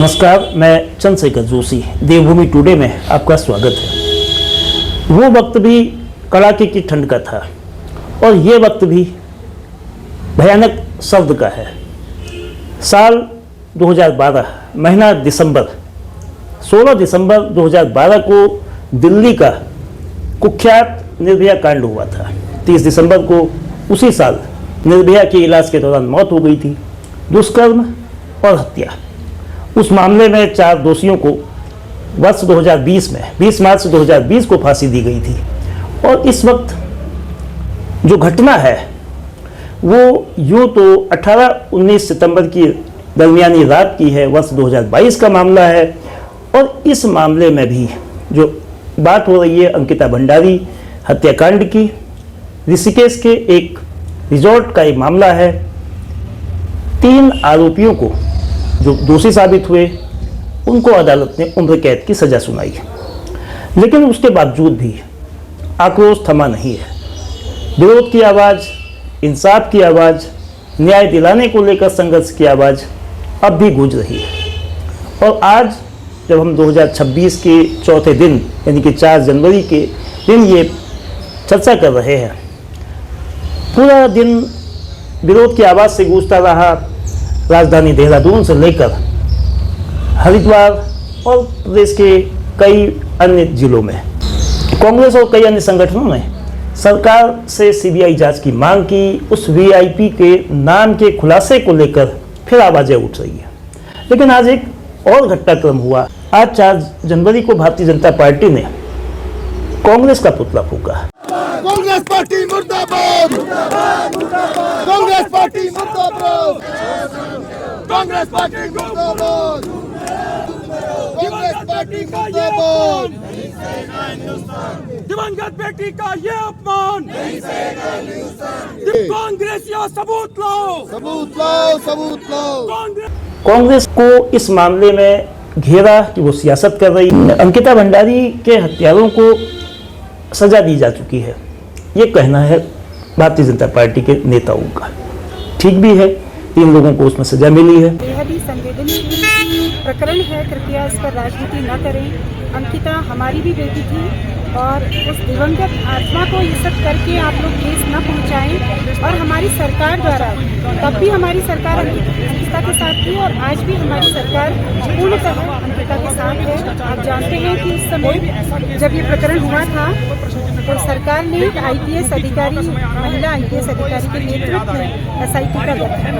नमस्कार, मैं चंद्रशेखर जोशी। देवभूमि टुडे में आपका स्वागत है। वो वक्त भी कड़ाके की ठंड का था और ये वक्त भी भयानक सर्द का है। साल 2012 महीना दिसंबर 16 दिसंबर 2012 को दिल्ली का कुख्यात निर्भया कांड हुआ था। 30 दिसंबर को उसी साल निर्भया के इलाज के दौरान मौत हो गई थी। दुष्कर्म और हत्या। उस मामले में 4 दोषियों को वर्ष 2020 में 20 मार्च 2020 को फांसी दी गई थी। और इस वक्त जो घटना है वो यूँ तो 18-19 सितंबर की दरमियानी रात की है, वर्ष 2022 का मामला है। और इस मामले में भी जो बात हो रही है अंकिता भंडारी हत्याकांड की, ऋषिकेश के एक रिजॉर्ट का ये मामला है। 3 आरोपियों को जो दोषी साबित हुए उनको अदालत ने उम्र कैद की सज़ा सुनाई, लेकिन उसके बावजूद भी आक्रोश थमा नहीं है। विरोध की आवाज़, इंसाफ की आवाज़, न्याय दिलाने को लेकर संघर्ष की आवाज़ अब भी गूंज रही है। और आज जब हम 2026 के चौथे दिन यानी कि 4 जनवरी के दिन ये चर्चा कर रहे हैं, पूरा दिन विरोध की आवाज़ से गूंजता रहा। राजधानी देहरादून से लेकर हरिद्वार और प्रदेश के कई अन्य जिलों में कांग्रेस और कई अन्य संगठनों ने सरकार से सीबीआई जांच की मांग की। उस वीआईपी के नाम के खुलासे को लेकर फिर आवाज़ें उठ रही हैं। लेकिन आज एक और घटनाक्रम हुआ। आज 4 जनवरी को भारतीय जनता पार्टी ने कांग्रेस का पुतला फूंका। कांग्रेस पार्टी मुर्दाबाद, कांग्रेस पार्टी मुर्दाबाद, कांग्रेस पार्टी मुर्दाबाद, कांग्रेस पार्टी मुर्दाबाद। दिवंगत बेटी का ये अपमान, कांग्रेसियों सबूत लाओ, सबूत लाओ, सबूत लाओ। कांग्रेस को इस मामले में घेरा कि वो सियासत कर रही है। अंकिता भंडारी के हत्यारों को सजा दी जा चुकी है, ये कहना है भारतीय जनता पार्टी के नेताओं का। ठीक भी है, 3 लोगों को उसमें सजा मिली है। बेहद ही संवेदनशील प्रकरण है, कृपया इस पर राजनीति न करें। अंकिता हमारी भी बेटी थी और उस दिवंगत आत्मा को ये सब करके आप लोग केस न पहुंचाएं। और हमारी सरकार द्वारा, तब भी हमारी सरकार अंकिता के साथ थी और आज भी हमारी सरकार पूर्णतः अंकिता के साथ है। आप जानते हैं कि उस समय जब ये प्रकरण हुआ था तो सरकार ने एक आईपीएस अधिकारी, महिला आईपीएस अधिकारी के नेतृत्व में एसआईटी का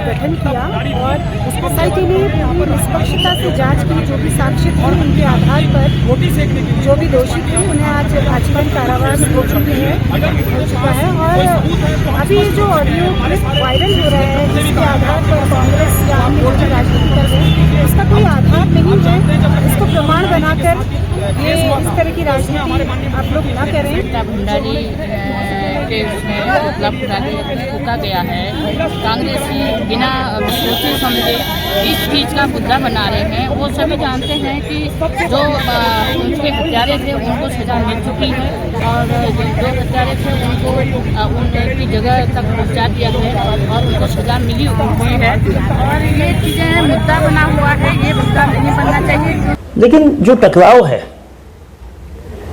गठन किया और एसआईटी ने पूरी निष्पक्षता से जांच की। जो भी साक्ष्य थे उनके आधार पर जो भी दोषी थे उन्हें आज आजीवन कारावास हो चुका है। और अभी जो ऑडियो क्लिप वायरल हो रहा है जिसके आधार पर कांग्रेस या अन्य लोग राजनीति कर रहे हैं, इसका कोई आधार नहीं है। इसको प्रमाण बनाकर ये इस तरह की राजनीति आप लोग न करें। भंडारी के उसमें पुतला फूंका गया है। कांग्रेसी बिना सोचे समझे इस चीज़ का मुद्दा बना रहे हैं। वो सभी जानते हैं कि जो उनके हत्यारे थे उनको सजा मिल चुकी है और जो हत्यारे थे उनको उनकी जगह तक पहुंचा दिया है और उनको सजा मिली हुई है। और ये चीज़ें मुद्दा बना हुआ है, ये मुद्दा नहीं बनना चाहिए। लेकिन जो टकराव है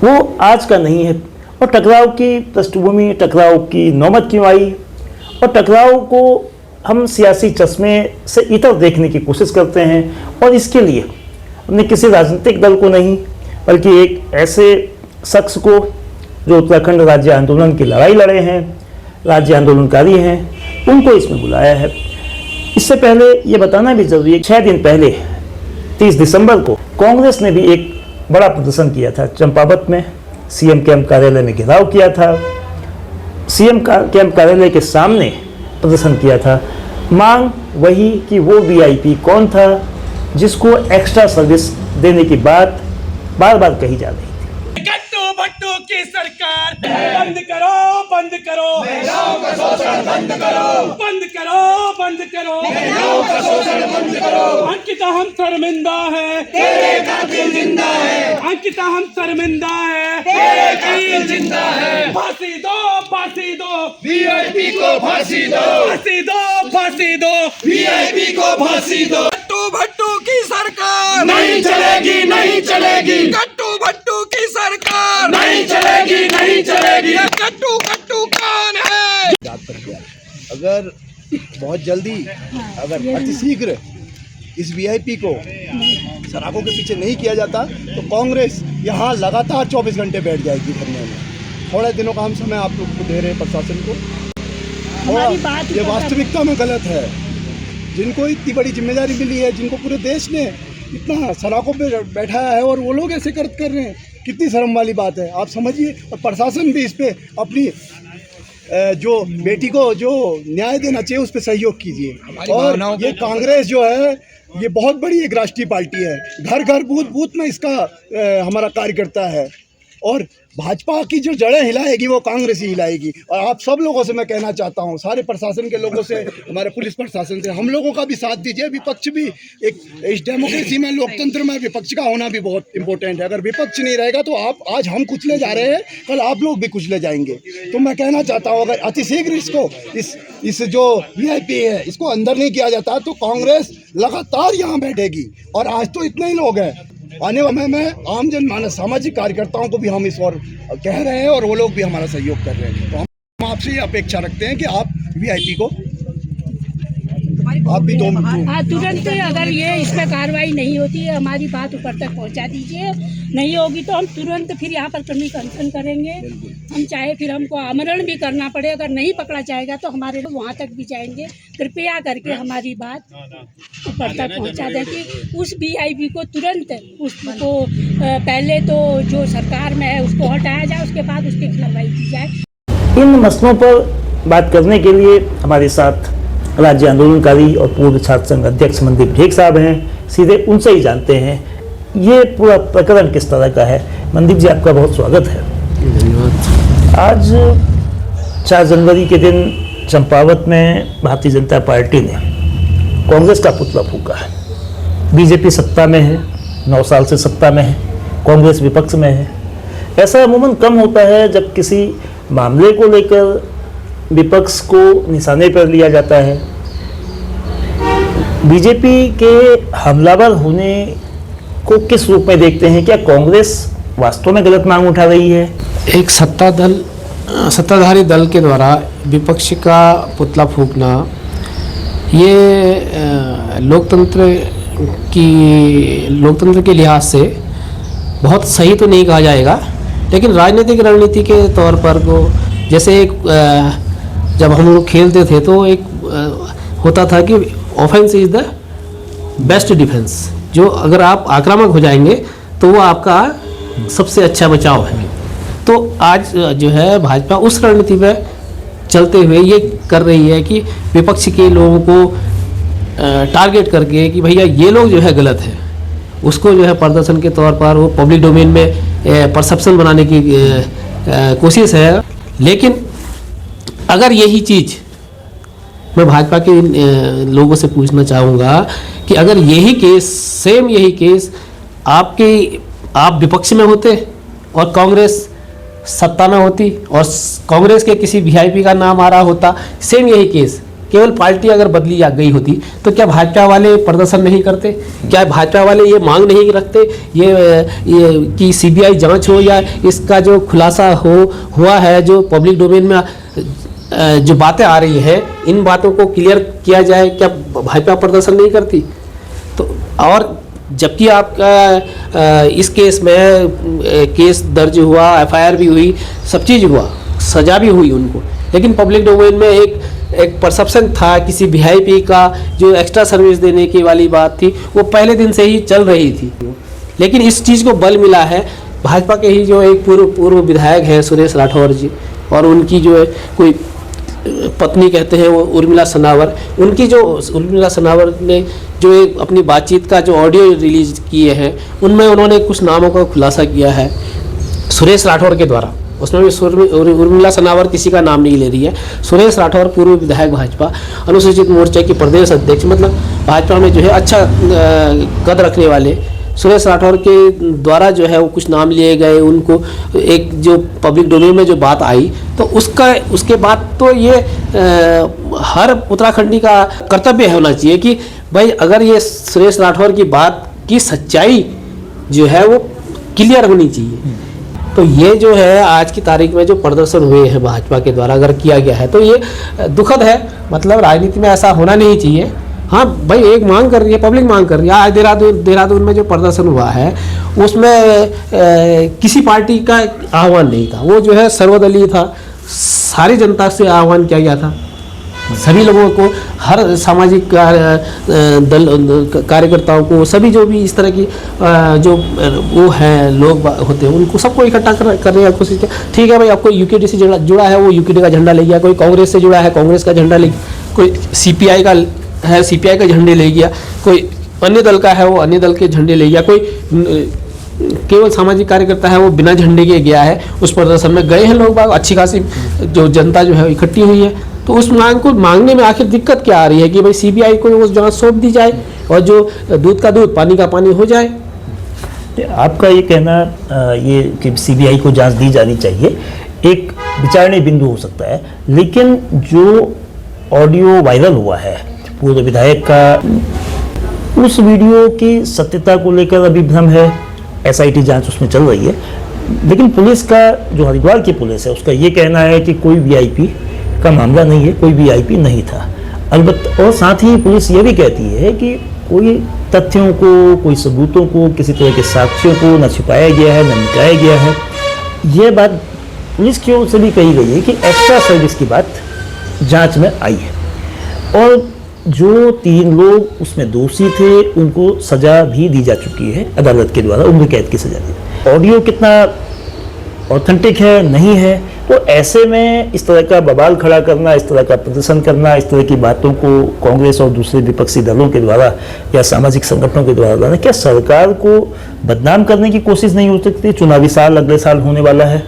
वो आज का नहीं है। और टकराव की पृष्ठभूमि, टकराव की नौबत क्यों आई और टकराव को हम सियासी चश्मे से इतर देखने की कोशिश करते हैं। और इसके लिए हमने किसी राजनीतिक दल को नहीं बल्कि एक ऐसे शख्स को जो उत्तराखंड राज्य आंदोलन की लड़ाई लड़े हैं, राज्य आंदोलनकारी हैं, उनको इसमें बुलाया है। इससे पहले ये बताना भी जरूरी है, 6 दिन पहले 30 दिसंबर को कांग्रेस ने भी एक बड़ा प्रदर्शन किया था। चंपावत में सीएम कैंप कार्यालय में घेराव किया था। सीएम कैंप कार्यालय के सामने प्रदर्शन किया था। मांग वही कि वो वीआईपी कौन था जिसको एक्स्ट्रा सर्विस देने की बात बार बार कही जा रही थी। गट्टू भट्टू की सरकार बंद करो, बंद करो, महिलाओं का शोषण बंद करो, बंद करो, बंद करो, महिलाओं का शोषण बंद करो। अंकिता हम शर्मिंदा है, तेरे कातिल जिंदा है। अंकिता हम शर्मिंदा है, तेरे कातिल जिंदा है। फांसी दो, फांसी दो, वीआईपी को फांसी दो, फांसी दो, फांसी दो, वीआईपी को फांसी दो। गट्टू भट्टू की सरकार चलेगी। कट्टू भट्टू की सरकार नहीं चलेगी, नहीं चलेगी। कट्टू भट्टू कौन है? अगर बहुत जल्दी, अगर अतिशीघ्र इस वीआईपी को सराखों के पीछे नहीं किया जाता तो कांग्रेस यहाँ लगातार 24 घंटे बैठ जाएगी धरने में। थोड़े दिनों का हम समय आप लोग को दे रहे हैं प्रशासन को। और ये वास्तविकता में गलत है। जिनको इतनी बड़ी जिम्मेदारी मिली है, जिनको पूरे देश ने इतना सराखों पे बैठाया है और वो लोग ऐसे कर रहे हैं, कितनी शर्म वाली बात है आप समझिए। और प्रशासन भी इस पे अपनी जो बेटी को जो न्याय देना चाहिए उस पर सहयोग कीजिए। और ये कांग्रेस जो है ये बहुत बड़ी एक राष्ट्रीय पार्टी है, घर घर बूथ बूथ में इसका हमारा कार्यकर्ता है। और भाजपा की जो जड़ें हिलाएगी वो कांग्रेस ही हिलाएगी। और आप सब लोगों से मैं कहना चाहता हूँ, सारे प्रशासन के लोगों से, हमारे पुलिस प्रशासन से, हम लोगों का भी साथ दीजिए। विपक्ष भी एक इस डेमोक्रेसी में, लोकतंत्र में विपक्ष का होना भी बहुत इंपॉर्टेंट है। अगर विपक्ष नहीं रहेगा तो आप आज हम कुचले जा रहे हैं, कल आप लोग भी कुचले जाएंगे। तो मैं कहना चाहता हूँ अगर अतिशीघ्र इसको इस जो वीआईपी है इसको अंदर नहीं किया जाता तो कांग्रेस लगातार यहाँ बैठेगी। और आज तो इतने ही लोग हैं, आने वाले में आम जनमानस, सामाजिक कार्यकर्ताओं को भी हम इस और कह रहे हैं और वो लोग भी हमारा सहयोग कर रहे हैं। तो हम आपसे ये अपेक्षा रखते हैं कि आप वीआईपी को आप भी तुरंत अगर ये इस पर कार्रवाई नहीं होती है, हमारी बात ऊपर तक पहुंचा दीजिए। नहीं होगी तो हम तुरंत फिर यहाँ पर कर्मी अनशन करेंगे। हम चाहे फिर हमको आमरण भी करना पड़े, अगर नहीं पकड़ा जाएगा तो हमारे लोग वहाँ तक भी जाएंगे। कृपया करके हमारी बात ऊपर तक पहुँचा दें कि उस वीआईपी को तुरंत उसको पहले तो जो सरकार में है उसको हटाया जाए, उसके बाद उसकी कार्रवाई की जाए। इन मसलों पर बात करने के लिए हमारे साथ राज्य आंदोलनकारी और पूर्व छात्र संघ अध्यक्ष मनदीप ढेक साहब हैं। सीधे उनसे ही जानते हैं ये पूरा प्रकरण किस तरह का है। मनदीप जी, आपका बहुत स्वागत है। धन्यवाद। आज 4 जनवरी के दिन चंपावत में भारतीय जनता पार्टी ने कांग्रेस का पुतला फूंका है। बीजेपी सत्ता में है, 9 साल से सत्ता में है, कांग्रेस विपक्ष में है। ऐसा अमूमन कम होता है जब किसी मामले को लेकर विपक्ष को निशाने पर लिया जाता है। बीजेपी के हमलावर होने को किस रूप में देखते हैं? क्या कांग्रेस वास्तव में गलत मांग उठा रही है? एक सत्ताधारी दल के द्वारा विपक्ष का पुतला फूंकना ये लोकतंत्र के लिहाज से बहुत सही तो नहीं कहा जाएगा, लेकिन राजनीतिक रणनीति के तौर पर को जैसे एक जब हम लोग खेलते थे तो एक होता था कि offence is the best defence. जो अगर आप आक्रामक हो जाएंगे तो वो आपका सबसे अच्छा बचाव है। तो आज जो है भाजपा उस रणनीति पे चलते हुए ये कर रही है कि विपक्ष के लोगों को टारगेट करके कि भैया ये लोग जो है गलत है, उसको जो है प्रदर्शन के तौर पर वो पब्लिक डोमेन में परसेप्शन बनाने की कोशिश है। लेकिन अगर यही चीज़ मैं भाजपा के लोगों से पूछना चाहूँगा कि अगर यही केस, सेम यही केस आप विपक्ष में होते और कांग्रेस सत्ता में होती और कांग्रेस के किसी वीआईपी का नाम आ रहा होता, सेम यही केस, केवल पार्टी अगर बदली आ गई होती, तो क्या भाजपा वाले प्रदर्शन नहीं करते? क्या भाजपा वाले ये मांग नहीं रखते ये कि सीबीआई जांच हो या इसका जो खुलासा हुआ है, जो पब्लिक डोमेन में जो बातें आ रही है, इन बातों को क्लियर किया जाए? क्या भाजपा प्रदर्शन नहीं करती? तो और जबकि आपका इस केस में केस दर्ज हुआ, एफआईआर भी हुई, सब चीज़ हुआ, सजा भी हुई उनको, लेकिन पब्लिक डोमेन में एक परसेप्शन था किसी वीआईपी का जो एक्स्ट्रा सर्विस देने की वाली बात थी, वो पहले दिन से ही चल रही थी। लेकिन इस चीज़ को बल मिला है भाजपा के ही जो एक पूर्व विधायक हैं सुरेश राठौर जी, और उनकी जो है कोई पत्नी कहते हैं वो उर्मिला सनावर, उर्मिला सनावर ने जो एक अपनी बातचीत का जो ऑडियो रिलीज किए हैं उनमें उन्होंने कुछ नामों का खुलासा किया है सुरेश राठौर के द्वारा। उसमें भी उर्मिला सनावर किसी का नाम नहीं ले रही है। सुरेश राठौर पूर्व विधायक भाजपा, अनुसूचित मोर्चा की प्रदेश अध्यक्ष, मतलब भाजपा में जो है अच्छा कद रखने वाले सुरेश राठौर के द्वारा जो है वो कुछ नाम लिए गए। उनको एक जो पब्लिक डोमेन में जो बात आई तो उसके बाद तो ये हर उत्तराखंडी का कर्तव्य होना चाहिए कि भाई अगर ये सुरेश राठौर की बात की सच्चाई जो है वो क्लियर होनी चाहिए। तो ये जो है आज की तारीख में जो प्रदर्शन हुए हैं भाजपा के द्वारा अगर किया गया है तो ये दुखद है। मतलब राजनीति में ऐसा होना नहीं चाहिए। हाँ भाई, एक मांग कर रही है, पब्लिक मांग कर रही है। आज देहरादून में जो प्रदर्शन हुआ है उसमें किसी पार्टी का आह्वान नहीं था, वो जो है सर्वदलीय था। सारी जनता से आह्वान किया गया था, सभी लोगों को, हर सामाजिक दल कार्यकर्ताओं को, सभी जो भी इस तरह की जो वो हैं लोग होते हैं उनको सबको इकट्ठा करने की कोशिश किया। ठीक है भाई, आपको यूकेडी से जुड़ा है वो यूकेडी का झंडा ले गया, कोई कांग्रेस से जुड़ा है कांग्रेस का झंडा ले गया, कोई सीपीआई का है सीपीआई का झंडे ले गया, कोई अन्य दल का है वो अन्य दल के झंडे ले गया, कोई केवल सामाजिक कार्यकर्ता है वो बिना झंडे के गया है। उस प्रदर्शन में गए हैं लोग बाग, अच्छी खासी जो जनता जो है इकट्ठी हुई है। तो उस मांग को मांगने में आखिर दिक्कत क्या आ रही है कि भाई सीबीआई को वो जांच सौंप दी जाए और जो दूध का दूध पानी का पानी हो जाए। आपका ये कहना ये कि सीबीआई को जांच दी जानी चाहिए एक विचारणीय बिंदु हो सकता है, लेकिन जो ऑडियो वायरल हुआ है पूर्व विधायक का, उस वीडियो की सत्यता को लेकर अभी भ्रम है। एसआईटी जांच उसमें चल रही है, लेकिन पुलिस का जो हरिद्वार की पुलिस है उसका ये कहना है कि कोई वीआईपी का मामला नहीं है, कोई वीआईपी नहीं था। अलबत्ता और साथ ही पुलिस ये भी कहती है कि कोई तथ्यों को, कोई सबूतों को, किसी तरह के साक्ष्यों को न छिपाया गया है न मिटाया गया है। ये बात पुलिस की ओर से भी कही गई है कि एक्स्ट्रा सर्विस की बात जांच में आई है और जो 3 लोग उसमें दोषी थे उनको सजा भी दी जा चुकी है अदालत के द्वारा, उम्र कैद की सजा दी। ऑडियो कितना ऑथेंटिक है नहीं है, तो ऐसे में इस तरह का बवाल खड़ा करना, इस तरह का प्रदर्शन करना, इस तरह की बातों को कांग्रेस और दूसरे विपक्षी दलों के द्वारा या सामाजिक संगठनों के द्वारा लाना, क्या सरकार को बदनाम करने की कोशिश नहीं हो सकती? चुनावी साल अगले साल होने वाला है,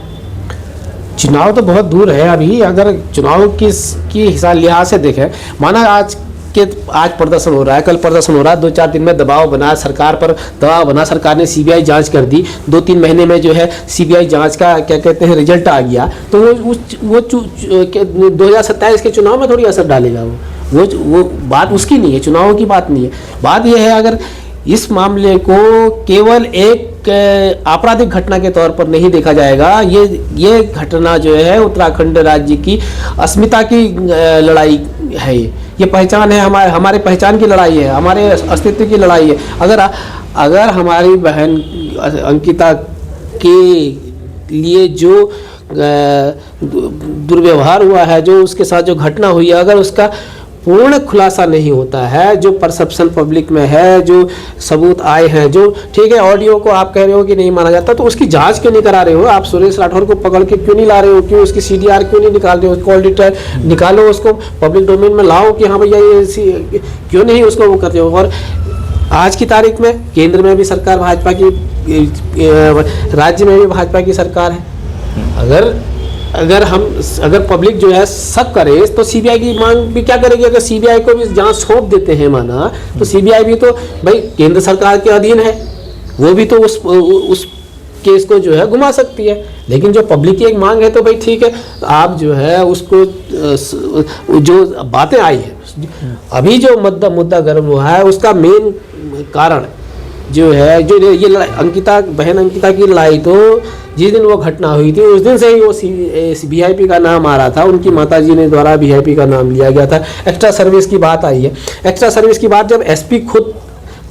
चुनाव तो बहुत दूर है अभी। अगर चुनाव की हिसाब लिहाज से देखें, माना आज प्रदर्शन हो रहा है, कल प्रदर्शन हो रहा है, 2-4 दिन में दबाव बना सरकार पर, दबाव बना, सरकार ने सीबीआई जांच कर दी, 2-3 महीने में जो है सीबीआई जांच का क्या कहते हैं रिजल्ट आ गया, तो वो 2027 के चुनाव में थोड़ी असर डालेगा। वो बात उसकी नहीं है, चुनाव की बात नहीं है। बात यह है अगर इस मामले को केवल एक आपराधिक घटना के तौर पर नहीं देखा जाएगा, ये घटना जो है उत्तराखंड राज्य की अस्मिता की लड़ाई है, ये पहचान है, हमारे पहचान की लड़ाई है, हमारे अस्तित्व की लड़ाई है। अगर हमारी बहन अंकिता के लिए जो दुर्व्यवहार हुआ है, जो उसके साथ जो घटना हुई है, अगर उसका पूर्ण खुलासा नहीं होता है, जो परसेप्शन पब्लिक में है, जो सबूत आए हैं, जो ठीक है ऑडियो को आप कह रहे हो कि नहीं माना जाता, तो उसकी जांच क्यों नहीं करा रहे हो? आप सुरेश राठौर को पकड़ के क्यों नहीं ला रहे हो? क्यों उसकी सीडीआर क्यों नहीं निकाल रहे हो? कॉल डिटेल निकालो, उसको पब्लिक डोमेन में लाओ कि हाँ भैया ये क्यों नहीं उसको वो करते हो? और आज की तारीख में केंद्र में भी सरकार भाजपा की, राज्य में भी भाजपा की सरकार है। अगर पब्लिक जो है शक करे तो सीबीआई की मांग भी क्या करेगी? अगर सीबीआई को भी जांच सौंप देते हैं माना, तो सीबीआई भी तो भाई केंद्र सरकार के अधीन है, वो भी तो उस केस को जो है घुमा सकती है। लेकिन जो पब्लिक की एक मांग है तो भाई ठीक है, आप जो है उसको जो बातें आई है अभी जो मुद्दा गर्म हुआ है, उसका मेन कारण जो है जो ये बहन अंकिता की लड़ाई, तो जिस दिन वो घटना हुई थी उस दिन से ही वो वीआईपी का नाम आ रहा था, उनकी माताजी ने द्वारा वीआईपी का नाम लिया गया था। एक्स्ट्रा सर्विस की बात आई है, एक्स्ट्रा सर्विस की बात जब एसपी खुद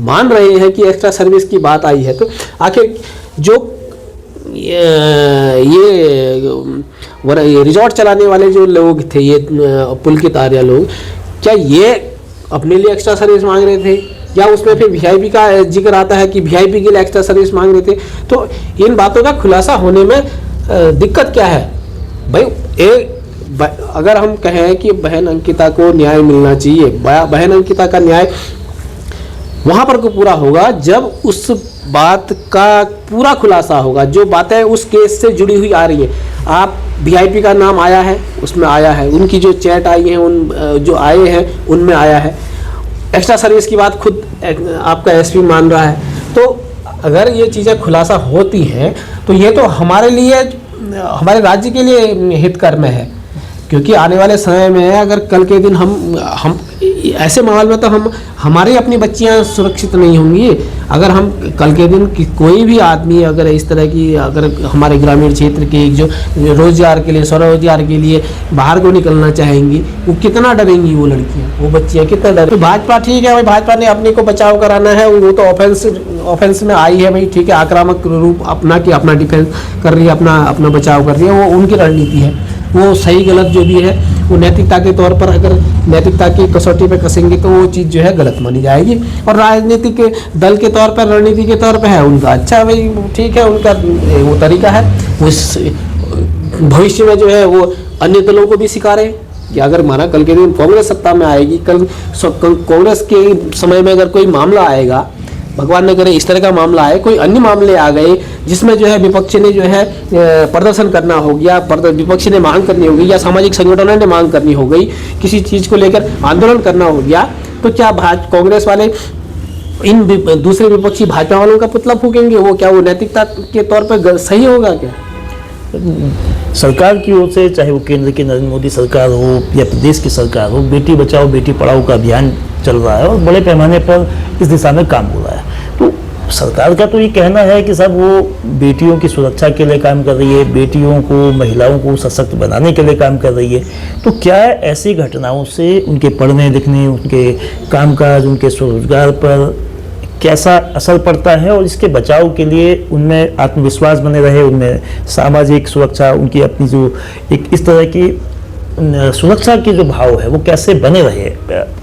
मान रहे हैं कि एक्स्ट्रा सर्विस की बात आई है, तो आखिर जो ये रिजॉर्ट चलाने वाले जो लोग थे, ये पुलकित-आर्या लोग, क्या ये अपने लिए एक्स्ट्रा सर्विस मांग रहे थे या उसमें फिर वीआईपी का जिक्र आता है कि वीआईपी के लिए एक्स्ट्रा सर्विस मांग रहे थे? तो इन बातों का खुलासा होने में दिक्कत क्या है भाई? अगर हम कहें कि बहन अंकिता को न्याय मिलना चाहिए, बहन अंकिता का न्याय वहाँ पर को पूरा होगा जब उस बात का पूरा खुलासा होगा, जो बातें उस केस से जुड़ी हुई आ रही है। आप वीआईपी का नाम आया है, उसमें आया है, उनकी जो चैट आई है, उन जो आए हैं उनमें आया है। एक्स्ट्रा सर्विस की बात खुद आपका एसपी मान रहा है। तो अगर ये चीज़ें खुलासा होती हैं तो ये तो हमारे लिए, हमारे राज्य के लिए हितकर में है। क्योंकि आने वाले समय में अगर कल के दिन हम ऐसे माहौल में तो हमारी अपनी बच्चियां सुरक्षित नहीं होंगी। अगर हम कल के दिन कोई भी आदमी अगर इस तरह की अगर हमारे ग्रामीण क्षेत्र के जो रोजगार के लिए स्वरोजगार के लिए बाहर को निकलना चाहेंगी, वो कितना डरेंगी, वो लड़कियां, वो बच्चियां कितना डर। तो भाजपा ठीक है भाई, भाजपा ने अपने को बचाव कराना है, वो तो ऑफेंस में आई है भाई, ठीक है, आक्रामक रूप अपना कि अपना डिफेंस कर रही है, अपना बचाव कर रही है, वो उनकी रणनीति है। वो सही गलत जो भी है वो नैतिकता के तौर पर अगर नैतिकता की कसौटी पे कसेंगे तो वो चीज़ जो है गलत मानी जाएगी। और राजनीतिक दल के तौर पर, रणनीति के तौर पर है उनका अच्छा भाई, ठीक है, उनका वो तरीका है। उस भविष्य में जो है वो अन्य दलों को भी सिखाए कि अगर माना कल के दिन कांग्रेस सत्ता में आएगी, कल कांग्रेस के समय में अगर कोई मामला आएगा, भगवान न करे इस तरह का मामला आए, कोई अन्य मामले आ गए जिसमें जो है विपक्ष ने जो है प्रदर्शन करना हो गया, विपक्ष ने मांग करनी हो गई या सामाजिक संगठनों ने मांग करनी हो गई, किसी चीज़ को लेकर आंदोलन करना हो गया, तो क्या कांग्रेस वाले इन दूसरे विपक्षी भाजपा वालों का पुतला फूकेंगे? वो क्या वो नैतिकता के तौर पर सही होगा क्या? सरकार की ओर से, चाहे वो केंद्र की नरेंद्र मोदी सरकार हो या प्रदेश की सरकार हो, बेटी बचाओ बेटी पढ़ाओ का अभियान चल रहा है और बड़े पैमाने पर इस दिशा में काम हो रहा है। तो सरकार का तो ये कहना है कि सब वो बेटियों की सुरक्षा के लिए काम कर रही है, बेटियों को, महिलाओं को सशक्त बनाने के लिए काम कर रही है। तो क्या ऐसी घटनाओं से उनके पढ़ने लिखने, उनके कामकाज, उनके स्वरोजगार पर कैसा असर पड़ता है और इसके बचाव के लिए उनमें आत्मविश्वास बने रहे, उनमें सामाजिक सुरक्षा, उनकी अपनी जो एक इस तरह की सुरक्षा की जो भाव है वो कैसे बने रहे,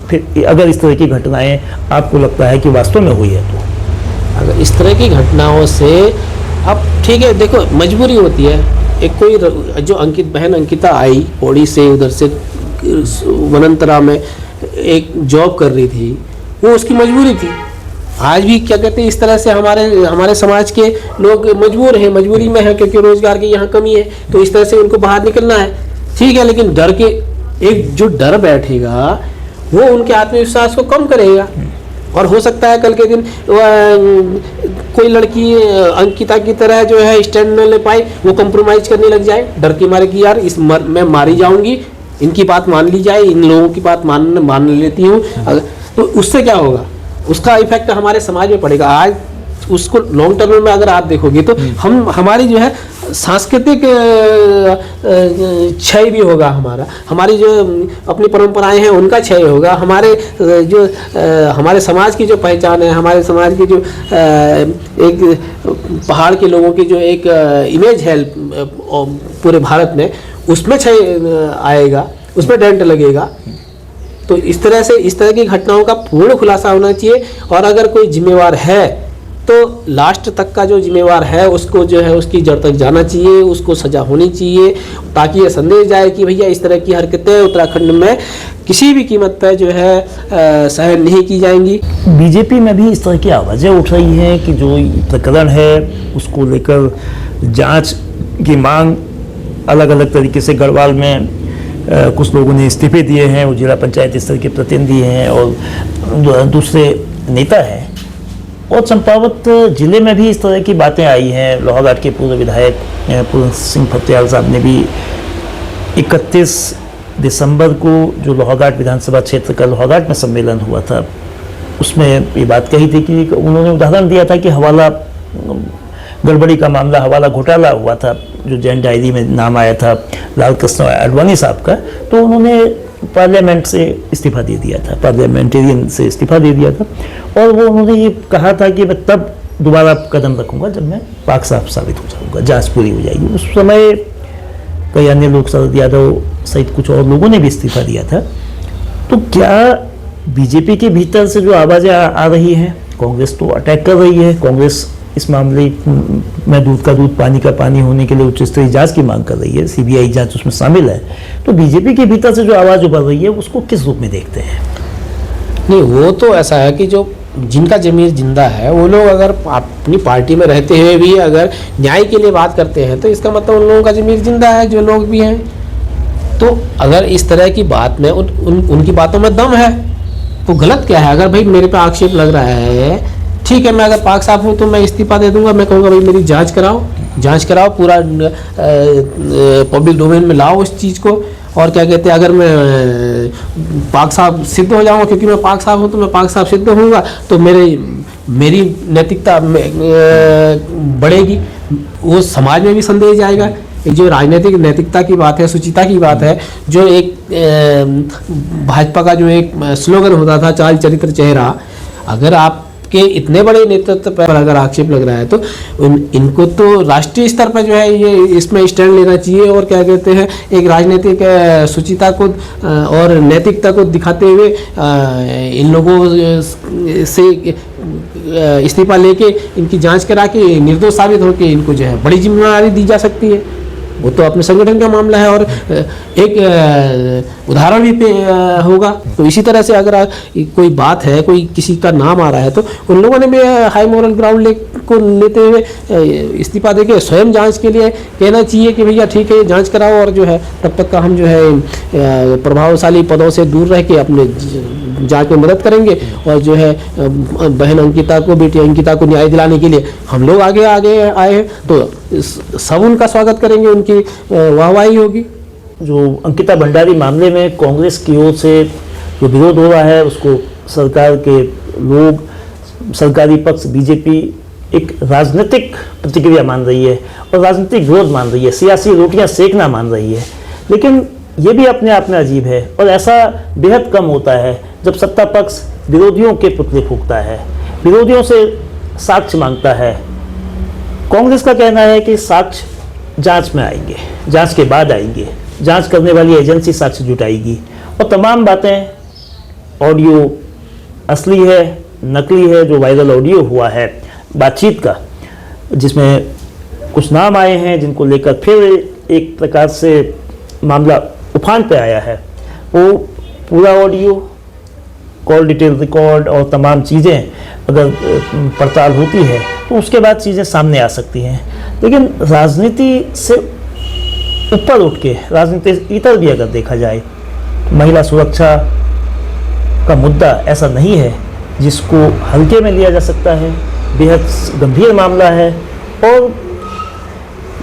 फिर अगर इस तरह की घटनाएं आपको लगता है कि वास्तव में हुई है? तो अगर इस तरह की घटनाओं से अब ठीक है, देखो मजबूरी होती है। एक कोई जो बहन अंकिता आई पौड़ी से, उधर से वनंतरा में एक जॉब कर रही थी, वो उसकी मजबूरी थी। आज भी क्या कहते हैं, इस तरह से हमारे समाज के लोग मजबूर हैं, मजबूरी में है क्योंकि रोजगार की यहाँ कमी है, तो इस तरह से उनको बाहर निकलना है, ठीक है। लेकिन डर के एक जो डर बैठेगा वो उनके आत्मविश्वास को कम करेगा और हो सकता है कल के दिन कोई लड़की अंकिता की तरह जो है स्टैंड न ले पाए, वो कंप्रोमाइज करने लग जाए डर के मारे कि यार मैं मारी जाऊंगी, इनकी बात मान ली जाए, इन लोगों की बात मान लेती हूँ, तो उससे क्या होगा, उसका इफेक्ट हमारे समाज में पड़ेगा। आज उसको लॉन्ग टर्म में अगर आप देखोगे तो हमारी जो है सांस्कृतिक क्षय भी होगा, हमारी जो अपनी परंपराएं हैं उनका क्षय होगा, हमारे समाज की जो पहचान है, हमारे समाज की जो एक पहाड़ के लोगों की जो एक इमेज है पूरे भारत में, उसमें क्षय आएगा, उसमें डेंट लगेगा। तो इस तरह की घटनाओं का पूर्ण खुलासा होना चाहिए और अगर कोई जिम्मेवार है तो लास्ट तक का जो जिम्मेवार है उसको जो है उसकी जड़ तक जाना चाहिए, उसको सजा होनी चाहिए, ताकि ये संदेश जाए कि भैया इस तरह की हरकतें उत्तराखंड में किसी भी कीमत पर जो है सहन नहीं की जाएंगी। बीजेपी में भी इस तरह की आवाज़ें उठ रही हैं कि जो प्रकरण है उसको लेकर जांच की मांग अलग अलग तरीके से गढ़वाल में कुछ लोगों ने इस्तीफे दिए हैं, वो जिला पंचायत स्तर के प्रतिनिधि हैं और दूसरे नेता हैं। और चंपावत जिले में भी इस तरह की बातें आई हैं। लोहाघाट के पूर्व विधायक पूर्ण सिंह फत्याल साहब ने भी 31 दिसंबर को जो लोहाघाट विधानसभा क्षेत्र का लोहाघाट में सम्मेलन हुआ था उसमें ये बात कही थी कि उन्होंने उदाहरण दिया था कि हवाला गड़बड़ी का मामला, हवाला घोटाला हुआ था, जो जैन डायरी में नाम आया था लाल कृष्ण आडवाणी साहब का, तो उन्होंने पार्लियामेंट से इस्तीफा दे दिया था, पार्लियामेंटेरियन से इस्तीफा दे दिया था और वो उन्होंने ये कहा था कि मैं तब दोबारा कदम रखूंगा जब मैं पाक साफ साबित हो जाऊंगा, जांच पूरी हो जाएगी। उस समय कई अन्य लोग, शरद यादव सहित कुछ और लोगों ने भी इस्तीफा दिया था। तो क्या बीजेपी के भीतर से जो आवाज़ें आ रही हैं, कांग्रेस तो अटैक कर रही है, कांग्रेस इस मामले में दूध का दूध पानी का पानी होने के लिए उच्च स्तरीय जांच की मांग कर रही है, सीबीआई जांच उसमें शामिल है, तो बीजेपी के भीतर से जो आवाज़ उभर रही है उसको किस रूप में देखते हैं? नहीं, वो तो ऐसा है कि जो जिनका जमीर जिंदा है वो लोग अगर अपनी पार्टी में रहते हुए भी अगर न्याय के लिए बात करते हैं तो इसका मतलब उन लोगों का जमीर जिंदा है, जो लोग भी हैं। तो अगर इस तरह की बात में उनकी बातों में दम है तो गलत क्या है? अगर भाई मेरे पे आक्षेप लग रहा है, ठीक है, मैं अगर पाक साफ हूँ तो मैं इस्तीफा दे दूंगा, मैं कहूँगा भाई मेरी जांच कराओ, पूरा पब्लिक डोमेन में लाओ उस चीज़ को, और क्या कहते हैं, अगर मैं पाक साहब सिद्ध हो जाऊँगा, क्योंकि मैं पाक साहब हूँ तो मैं पाक साहब सिद्ध होऊंगा तो मेरी नैतिकता बढ़ेगी, वो समाज में भी संदेश जाएगा। जो राजनीतिक नैतिकता की बात है, शुचिता की बात है, जो एक भाजपा का जो एक स्लोगन होता था, चाल चरित्र चेहरा, अगर आपके इतने बड़े नेतृत्व पर अगर आक्षेप लग रहा है तो इनको तो राष्ट्रीय स्तर पर जो है ये इसमें स्टैंड लेना चाहिए और क्या कहते हैं, एक राजनीतिक शुचिता को और नैतिकता को दिखाते हुए इन लोगों से इस्तीफा लेके इनकी जांच करा के निर्दोष साबित होकर इनको जो है बड़ी जिम्मेदारी दी जा सकती है। वो तो अपने संगठन का मामला है और एक उदाहरण भी होगा। तो इसी तरह से अगर कोई बात है, कोई किसी का नाम आ रहा है तो उन लोगों ने भी हाई मॉरल ग्राउंड को लेते हुए इस्तीफा देके स्वयं जांच के लिए कहना चाहिए कि भैया ठीक है जांच कराओ, और जो है तब तक का हम जो है प्रभावशाली पदों से दूर रह के अपने जांच में मदद करेंगे, और जो है बहन अंकिता को, बेटी अंकिता को न्याय दिलाने के लिए हम लोग आगे आए हैं तो सब उनका स्वागत करेंगे, उनकी वाहवाही होगी। जो अंकिता भंडारी मामले में कांग्रेस की ओर से जो विरोध हो रहा है उसको सरकार के लोग, सरकारी पक्ष बीजेपी एक राजनीतिक प्रतिक्रिया मान रही है और राजनीतिक विरोध मान रही है, सियासी रोटियां सेकना मान रही है। लेकिन ये भी अपने आप में अजीब है और ऐसा बेहद कम होता है जब सत्ता पक्ष विरोधियों के पुतले फूंकता है, विरोधियों से साक्ष्य मांगता है। कांग्रेस का कहना है कि साक्ष्य जांच में आएंगे, जांच के बाद आएंगे, जांच करने वाली एजेंसी साक्ष्य जुटाएगी और तमाम बातें ऑडियो असली है नकली है। जो वायरल ऑडियो हुआ है बातचीत का, जिसमें कुछ नाम आए हैं जिनको लेकर फिर एक प्रकार से मामला उफान पे आया है, वो पूरा ऑडियो, कॉल डिटेल रिकॉर्ड और तमाम चीज़ें अगर पड़ताल होती है तो उसके बाद चीज़ें सामने आ सकती हैं। लेकिन राजनीति से ऊपर उठ के राजनीति इतर भी अगर देखा जाए, महिला सुरक्षा का मुद्दा ऐसा नहीं है जिसको हल्के में लिया जा सकता है, बेहद गंभीर मामला है। और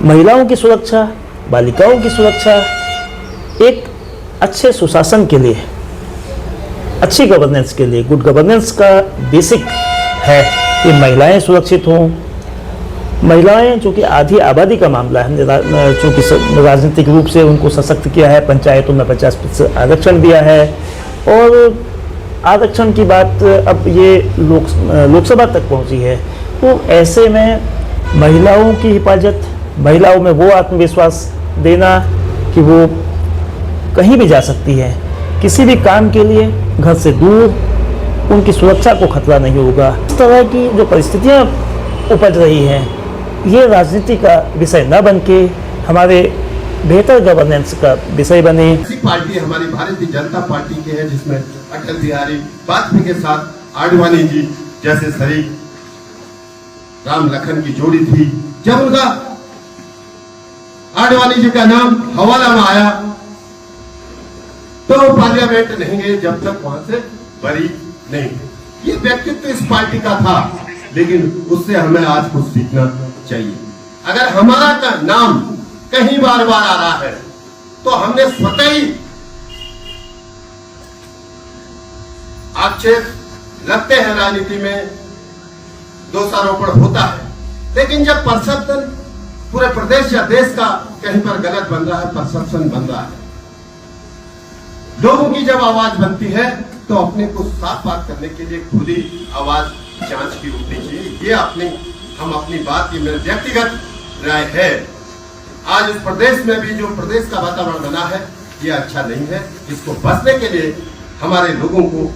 महिलाओं की सुरक्षा, बालिकाओं की सुरक्षा एक अच्छे सुशासन के लिए, अच्छी गवर्नेंस के लिए, गुड गवर्नेंस का बेसिक है कि महिलाएं सुरक्षित हों। महिलाएं जो कि आधी आबादी का मामला है, चूँकि राजनीतिक रूप से उनको सशक्त किया है, पंचायतों में 50% आरक्षण दिया है और आरक्षण की बात अब ये लोकसभा तक पहुंची है। तो ऐसे में महिलाओं की हिफाजत, महिलाओं में वो आत्मविश्वास देना कि वो कहीं भी जा सकती है, किसी भी काम के लिए घर से दूर, उनकी सुरक्षा को खतरा नहीं होगा। इस तरह की जो परिस्थितियां उपज रही हैं, ये राजनीति का विषय न बन के हमारे बेहतर गवर्नेंस का विषय बने। ऐसी पार्टी हमारी भारतीय जनता पार्टी की है जिसमें अटल बिहारी वाजपेयी के साथ आडवाणी जी जैसे शरीक राम लखन की जोड़ी थी। जब उनका आडवाणी जी का नाम हवाला में आया तो पार्लियामेंट नहीं गए जब तक वहां से बरी नहीं हुई। ये व्यक्तित्व इस पार्टी का था, लेकिन उससे हमें आज कुछ सीखना चाहिए। अगर हमारा नाम कहीं बार बार आ रहा है तो हमने स्वतः ही आक्षेप लगते हैं, राजनीति में दोषारोपण होता है, लेकिन जब परसेप्शन पूरे प्रदेश या देश का कहीं पर गलत बन रहा है, परसेप्शन बन रहा है, लोगों की जब आवाज बनती है तो अपने को साफ बात करने के लिए खुली आवाज जांच की उठनी चाहिए। ये हम अपनी बात, ये मेरी व्यक्तिगत राय है। आज इस प्रदेश में भी जो प्रदेश का वातावरण बना है ये अच्छा नहीं है। इसको बचने के लिए हमारे लोगों को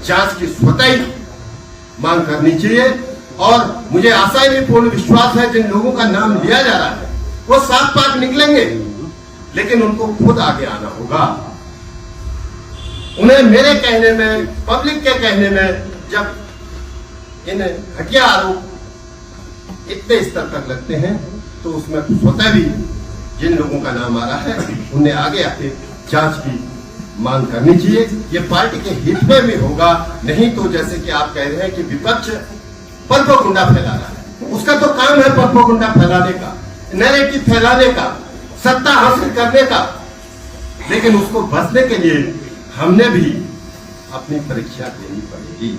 जांच की स्वतः ही मांग करनी चाहिए और मुझे आशा ही पूर्ण विश्वास है जिन लोगों का नाम लिया जा रहा है वो साफ पाक निकलेंगे, लेकिन उनको खुद आगे आना होगा। उन्हें मेरे कहने में, पब्लिक के कहने में, जब इन घटिया आरोप इतने स्तर तक लगते हैं तो उसमें स्वतः भी जिन लोगों का नाम आ रहा है उन्हें आगे आके जांच की मांग करनी चाहिए। ये पार्टी के हित में भी होगा, नहीं तो जैसे कि आप कह रहे हैं कि विपक्ष परपोगंडा फैला रहा है, उसका तो काम है परपोगंडा फैलाने का, नैरेटिव फैलाने का, सत्ता हासिल करने का। लेकिन उसको बचने के लिए हमने भी अपनी परीक्षा देनी पड़ेगी।